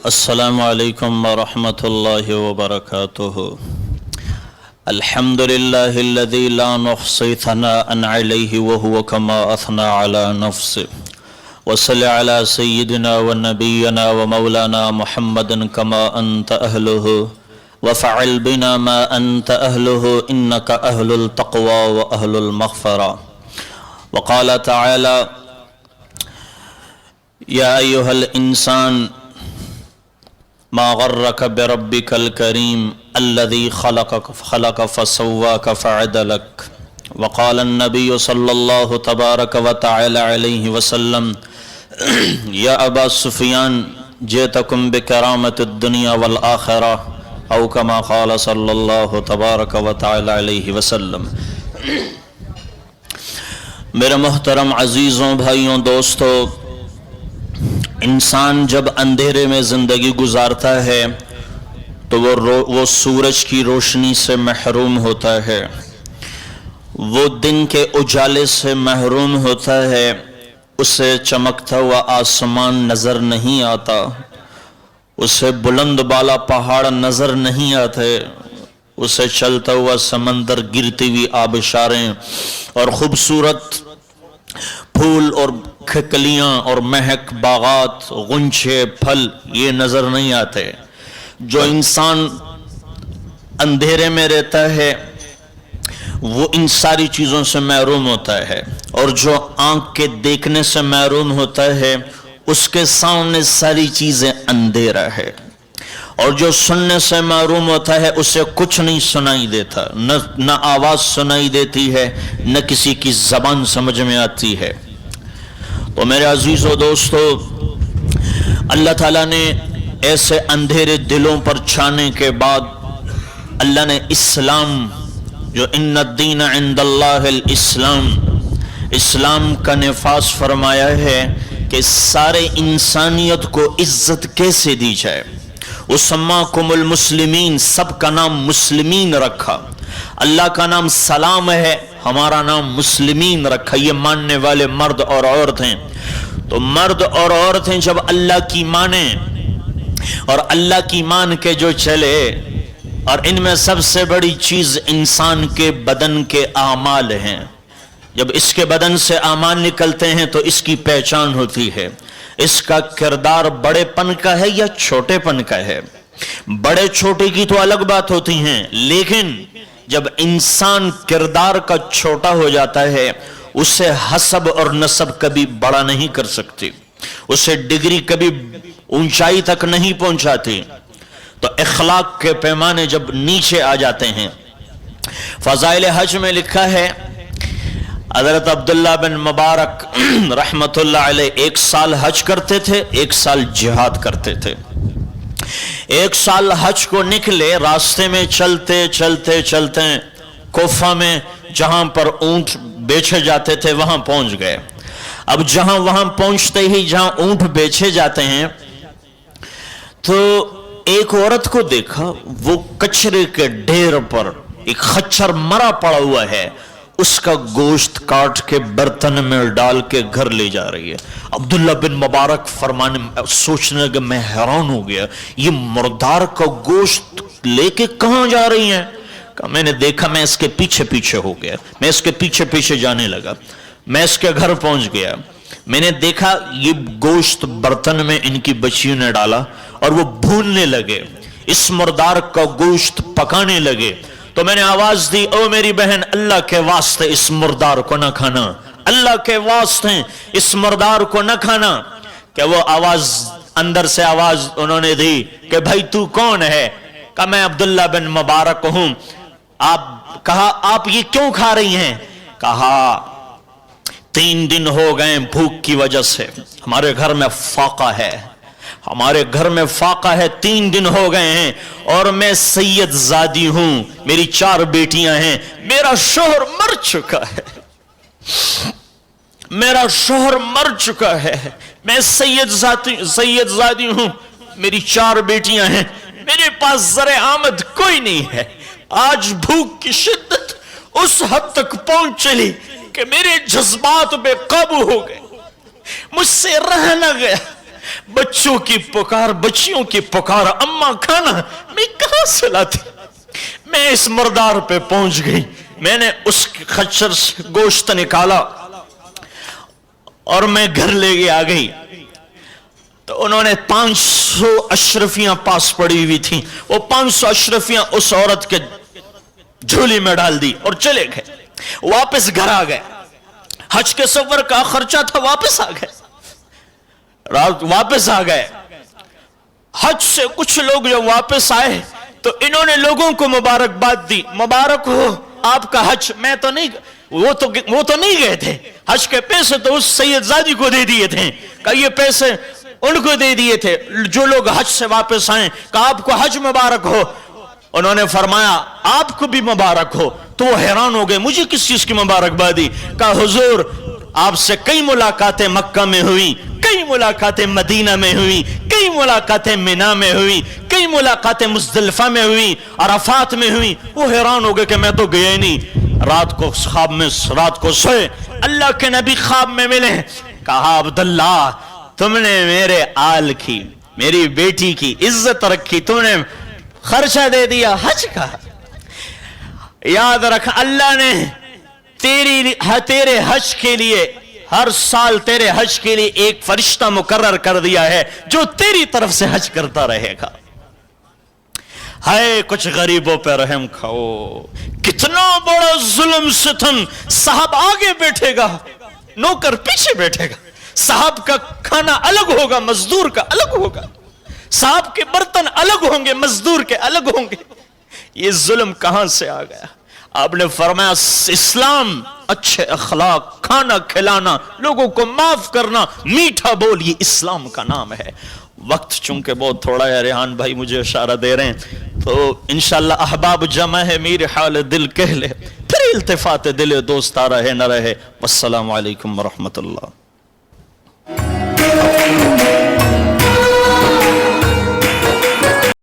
السلام علیکم ورحمۃ اللہ وبرکاتہ۔ الحمد للہ الذی لا نحصی ثناء علیہ وهو كما اثنى على نفسه وصل علی سیدنا ونبینا ومولانا محمد كما انت اہلہ وفعل بنا ما انت اہلہ انک اہل التقوی واہل المغفرہ۔ وقال تعالی یا ایہا الانسان ما غرك بربك الكريم الذي خلقك فسواك فعدلك۔ وقال النبي صلى الله تبارك وتعالى عليه وسلم يا أبا سفيان جئتكم بكرامة الدنيا والآخرة أو كما قال صلى الله تبارك وتعالى عليه وسلم۔ میرے محترم عزیزوں، بھائیوں، دوستوں، انسان جب اندھیرے میں زندگی گزارتا ہے تو وہ سورج کی روشنی سے محروم ہوتا ہے، وہ دن کے اجالے سے محروم ہوتا ہے، اسے چمکتا ہوا آسمان نظر نہیں آتا، اسے بلند بالا پہاڑ نظر نہیں آتے، اسے چلتا ہوا سمندر، گرتی ہوئی آبشاریں اور خوبصورت پھول اور کھکلیاں اور مہک باغات، غنچے، پھل یہ نظر نہیں آتے۔ جو انسان اندھیرے میں رہتا ہے وہ ان ساری چیزوں سے محروم ہوتا ہے، اور جو آنکھ کے دیکھنے سے محروم ہوتا ہے اس کے سامنے ساری چیزیں اندھیرا ہے، اور جو سننے سے محروم ہوتا ہے اسے کچھ نہیں سنائی دیتا، نہ آواز سنائی دیتی ہے، نہ کسی کی زبان سمجھ میں آتی ہے۔ تو میرے عزیزو دوستو، اللہ تعالیٰ نے ایسے اندھیرے دلوں پر چھانے کے بعد اللہ نے اسلام، جو ان الدین عند اللہ الاسلام، اسلام کا نفاذ فرمایا ہے کہ سارے انسانیت کو عزت کیسے دی جائے۔ وَسَمَّاكُمُ الْمُسْلِمِينَ، سب کا نام مسلمین رکھا، اللہ کا نام سلام ہے، ہمارا نام مسلمین رکھا، یہ ماننے والے مرد اور عورت ہیں۔ تو مرد اور عورتیں جب اللہ کی مانیں اور اللہ کی مان کے جو چلے، اور ان میں سب سے بڑی چیز انسان کے بدن کے اعمال ہیں، جب اس کے بدن سے اعمال نکلتے ہیں تو اس کی پہچان ہوتی ہے، اس کا کردار بڑے پن کا ہے یا چھوٹے پن کا ہے۔ بڑے چھوٹے کی تو الگ بات ہوتی ہیں، لیکن جب انسان کردار کا چھوٹا ہو جاتا ہے اسے حسب اور نسب کبھی بڑا نہیں کر سکتی، اسے ڈگری کبھی اونچائی تک نہیں پہنچاتی۔ تو اخلاق کے پیمانے جب نیچے آ جاتے ہیں، فضائل حج میں لکھا ہے حضرت عبداللہ بن مبارک رحمت اللہ علیہ 1 سال حج کرتے تھے، 1 سال جہاد کرتے تھے۔ 1 سال حج کو نکلے، راستے میں چلتے چلتے چلتے کوفہ میں جہاں پر اونٹ بیچے جاتے تھے وہاں پہنچ گئے۔ اب وہاں پہنچتے ہی جہاں اونٹ بیچے جاتے ہیں تو ایک عورت کو دیکھا، وہ کچرے کے ڈھیر پر ایک خچر مرا پڑا ہوا ہے، اس کا گوشت کاٹ کے برتن میں ڈال کے گھر لے جا رہی ہے۔ عبداللہ بن مبارک سوچنے لگے، میں حیران ہو گیا، یہ مردار کا گوشت لے کے کہاں جا رہی ہیں؟ میں نے دیکھا، میں اس کے پیچھے پیچھے ہو گیا، میں اس کے پیچھے پیچھے جانے لگا، میں اس کے گھر پہنچ گیا، میں نے دیکھا یہ گوشت برتن میں ان کی بچیوں نے ڈالا اور وہ بھوننے لگے، اس مردار کا گوشت پکانے لگے۔ تو میں نے آواز دی، او میری بہن، اللہ کے واسطے اس مردار کو نہ کھانا، اللہ کے واسطے اس مردار کو نہ کھانا۔ کہ وہ آواز، اندر سے آواز انہوں نے دی کہ بھائی تو کون ہے؟ کہا میں عبداللہ بن مبارک ہوں۔ کہا آپ یہ کیوں کھا رہی ہیں؟ کہا 3 دن ہو گئے بھوک کی وجہ سے، ہمارے گھر میں فاقہ ہے، ہمارے گھر میں فاقہ ہے، 3 دن ہو گئے ہیں، اور میں سید زادی ہوں، میری 4 بیٹیاں ہیں، میرا شوہر مر چکا ہے، میرا شوہر مر چکا ہے، میں سید زادی ہوں، میری 4 بیٹیاں ہیں، میرے پاس زر آمد کوئی نہیں ہے۔ آج بھوک کی شدت اس حد تک پہنچ چلی کہ میرے جذبات بے قابو ہو گئے، مجھ سے رہ نہ گیا، بچوں کی پکار، بچیوں کی پکار، اماں کھانا، میں کہاں سے لاتی؟ میں اس مردار پہ پہنچ گئی، میں نے اس خچر سے گوشت نکالا اور میں گھر لے کے آ گئی، تو انہوں نے 500 اشرفیاں پاس پڑی ہوئی تھیں، وہ 500 اشرفیاں اس عورت کے جھولی میں ڈال دی اور چلے گئے، واپس گھر آ گئے، حج کے سفر کا خرچہ تھا، واپس آ گئے، رات واپس آ گئے۔ حج سے کچھ لوگ جب واپس آئے تو انہوں نے لوگوں کو مبارکباد دی، مبارک ہو آپ کا حج، میں تو نہیں، وہ تو نہیں گئے تھے، حج کے پیسے تو اس سید زادی کو دے دیے تھے، کہ یہ پیسے ان کو دے دیے تھے جو لوگ حج سے واپس آئیں، کہ آپ کو حج مبارک ہو۔ انہوں نے فرمایا آپ کو بھی مبارک ہو، تو وہ حیران ہو گئے، مجھے کس چیز کی مبارکبادی؟ کہا حضور آپ سے کئی ملاقاتیں مکہ میں ہوئی، کئی ملاقاتیں مدینہ میں ہوئی، کئی ملاقاتیں مینا میں ہوئی، کئی ملاقاتیں مزدلفہ میں ہوئی، عرفات میں ہوئی۔ وہ حیران ہو گئے کہ میں تو گیا ہی نہیں۔ رات کو خواب میں، رات کو سوئے، اللہ کے نبی خواب میں ملے، کہا عبداللہ تم نے میرے آل کی، میری بیٹی کی عزت رکھی، تم نے خرچہ دے دیا حج کا۔ یاد رکھ اللہ نے تیرے حج کے لیے، ہر سال تیرے حج کے لیے ایک فرشتہ مقرر کر دیا ہے جو تیری طرف سے حج کرتا رہے گا۔ ہے کچھ غریبوں پہ رحم کھاؤ، کتنا بڑا ظلم ستم، صاحب آگے بیٹھے گا، نوکر پیچھے بیٹھے گا، صاحب کا کھانا الگ ہوگا، مزدور کا الگ ہوگا، صاحب کے برتن الگ ہوں گے، مزدور کے الگ ہوں گے۔ یہ ظلم کہاں سے آ گیا؟ آپ نے فرمایا اسلام اچھے اخلاق، کھانا کھلانا، لوگوں کو معاف کرنا، میٹھا بول، یہ اسلام کا نام ہے۔ وقت چونکہ بہت تھوڑا ہے، ریحان بھائی مجھے اشارہ دے رہے ہیں، تو انشاءاللہ احباب جمع ہے، میرے حال دل کہہ لے، پھر التفات دل دوست آ رہے نہ رہے۔ والسلام علیکم ورحمت اللہ۔